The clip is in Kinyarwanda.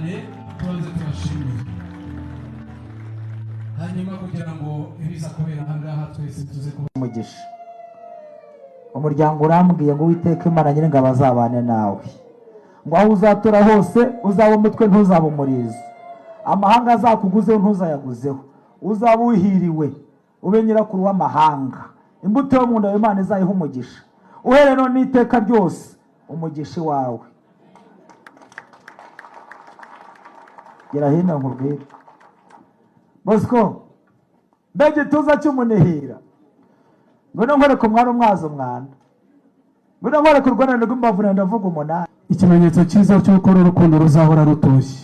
cyane tubanze tubashimire hanyuma kugira ngo ibiza kubera ahangaha twese tuze umugisha. Umuryango urambwiye ngo Uwiteka Imana Nyiringabo azabane nawe, ngo aho uzatura hose uzaba umutwe ntuzaba umurizo, amahanga azakuguzeho ntuzayaguzeho, uzaba uhiriwe ube nyirakuru w'amahanga, imbuto yo mu nda y'Imana izayiha umugisha, uhereye none n'iteka ryose umugisha wawe. Gera hino nkubwire Bosco, mbega ituza cy'umunihira, ngwino nkwereke umwana umwaza umwana, ngwino nkwereke urwanane rw'imbavu ndavuga umunani, ikimenyetso cyiza cy'uko urukundo ruzahora rutoshye.